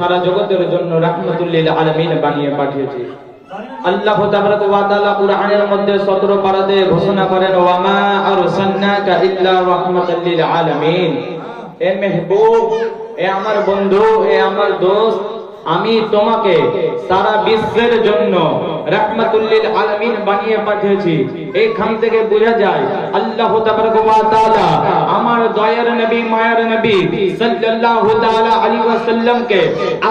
সারা জগতের জন্য রাহমাতুল লিল আলামিন বানিয়ে পাঠিয়েছি। আল্লাহ তাবারাক ওয়া তাআলা কুরআনের মধ্যে 17 পারাতে ঘোষণা করেন, ওয়া মা আরসালনাকা ইল্লা রাহমাতাল লিল আলামিন। এ মেহবুব, এ আমার বন্ধু, এ আমার দোস্ত, আমি তোমাকে সারা বিশ্বের জন্য রাহমাতুল লিল আলামিন বানিয়ে পাঠিয়েছি। এইখান থেকে বোঝা যায় আল্লাহ তাবারাক ওয়া তাআলা আমার দয়ার নবী, মায়ার নবী সাল্লাল্লাহু তাআলা আলাইহি ওয়াসাল্লামকে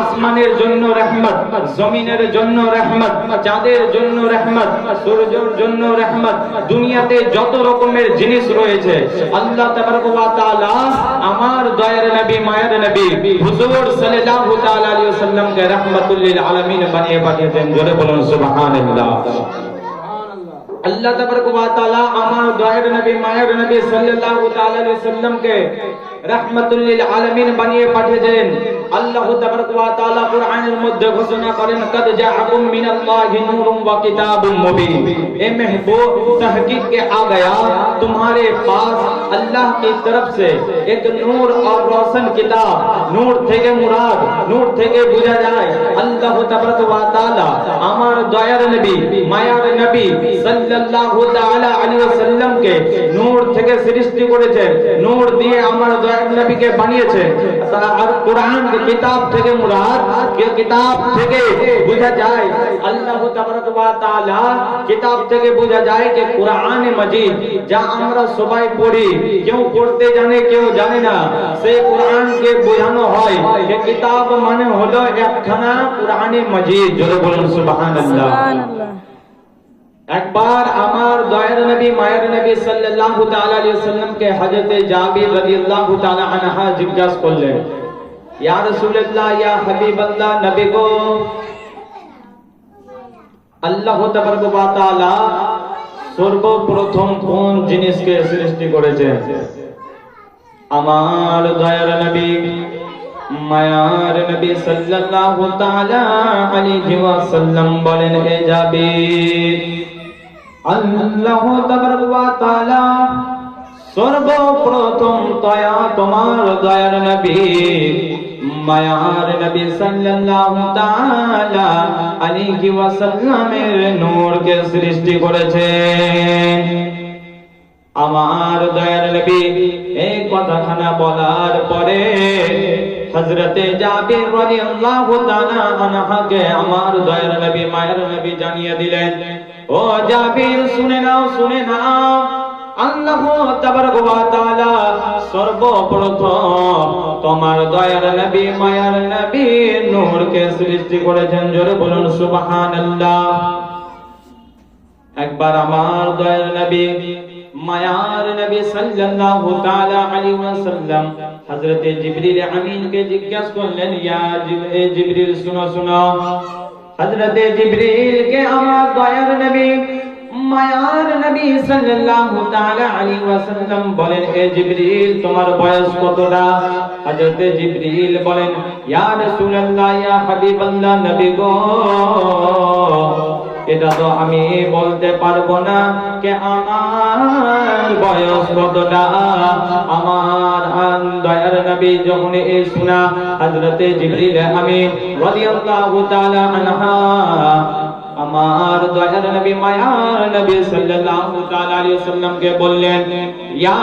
আসমানের জন্য রহমত, জমিনের জন্য রহমত, চাঁদের জন্য রহমত, সূর্যের জন্য রহমত, দুনিয়াতে যত রকমের জিনিস রয়েছে আল্লাহ তাবারাক ওয়া তাআলা আমার দয়ার নবী, মায়ার নবী হুজুর সাল্লাল্লাহু তাআলা আলাইহি ওয়াসাল্লামকে রাহমাতুল লিল আলামিন বানিয়ে পাঠিয়েছেন। জোরে বলুন সুবহানাল্লাহ। আল্লাহ তাবারাক ওয়া তাআলা আমার দয়ার নবী, মায়ার নবী সাল্লাল্লাহু তাআলা আলাইহি ওয়াসাল্লামকে রাহমাতুল লিল আলামিন বানিয়ে পাঠিয়েছেন। আল্লাহ তাবারাক ওয়া তাআলা কুরআনের মধ্যে ঘোষণা করেন, কাদ জাআকুম মিনাল্লাহি নূরুম ওয়া কিতাবুম মুবিন। ए महबूब, तहकीक के आ गया तुम्हारे पास अल्लाह की तरफ से एक नूर और रोशन किताब। नूर থেকে মুরাদ, নূর থেকে বোঝা যায় আল্লাহ তাবারাক ওয়া তাআলা আমার দয়ার নবী, মায়ার নবী সাল্লাল্লাহু তাআলা আলাইহি ওয়াসাল্লামকে নূর থেকে সৃষ্টি করেছেন, নূর দিয়ে আমার দয়ার নবীকে বানিয়েছেন। আর কুরআন কিতাব থেকে মুরাদ, কিতাব থেকে বোঝা যায় আল্লাহ তাবারাক ওয়া তাআলা কিতাব থেকে বোঝা যায় যে কুরআনে মাজিদ যা আমরা সবাই পড়ি, কেউ পড়তে জানে কেউ জানে না, সেই কুরআনকে বোঝানো হয় যে কিতাব মানে হলো একখানা কুরআনে মাজিদ। জোরে বলুন সুবহানাল্লাহ। একবার আমার দয়ার নবী, মায়ের নবী সাল্লাল্লাহু তাআলা আলাইহি ওয়াসাল্লামকে হযরতে জাবির রাদিয়াল্লাহু তাআলা আনহা জিজ্ঞাসা করলেন, ইয়া রাসূলুল্লাহ, ইয়া হাবিবাল্লাহ, নবী গো, আল্লাহ তাবারাক ওয়া তাআলা সর্বপ্রথম কোন জিনিসকে সৃষ্টি করেছেন? আমার দয়ার নবী, মায়ার নবী সাল্লাল্লাহু তাআলা আলাইহি ওয়াসাল্লাম বলেন, হে জাবির, আল্লাহ তাবারাক ওয়া তাআলা সর্বপ্রথম দয়া তোমার দয়ার নবী, মায়ার নবী সাল্লাল্লাহু তাআলা আলাইহি ওয়াসাল্লামের নূরকে সৃষ্টি করেছেন। আমার দয়ার নবী এই কথাখানা বলার পরে হযরতে জাবির রাদিয়াল্লাহু তাআলা আনহাকে আমার দয়ার নবী, মায়ের নবী জানিয়ে দিলেন, ও জাবির, শুনে নাও, শুনে নাও, আল্লাহ তাবারাক ওয়া তাআলা সর্বপ্রথম তোমার দয়ার নবী, মায়ার নবী নূরকে সৃষ্টি করেছেন। জোরে বলুন সুবহানাল্লাহ। একবার আমার দয়ার নবী, মায়ার নবী সাল্লাল্লাহু তাআলা আলাইহি ওয়াসাল্লাম হযরতে জিবরিল আমিনকে জিজ্ঞাসা করলেন, ইয়া জিবরিল, শুনো শুনো। হযরতে জিবরিলকে আমার দয়ার নবী, মায়ার নবী সাল্লাল্লাহু তাআলা আলাইহি ওয়াসাল্লাম বলেন, হে জিবরিল, তোমার বয়স কতটা? হযরতে জিবরিল বলেন, ইয়া রাসূলুল্লাহ, ইয়া হাবিবাল্লাহ, নবী গো, এটা তো আমি বলতে পারবো না যে আমার বয়স কতটা। আমার দয়ার নবী যখন এই শুনা হযরতে জিবরিল আমিন রাদিয়াল্লাহু তাআলা আনহা আমার দয়ার নবী, মায়ার নবী সাল্লাল্লাহু তাআলা আলাইহি ওয়াসাল্লামকে বললেন, ইয়া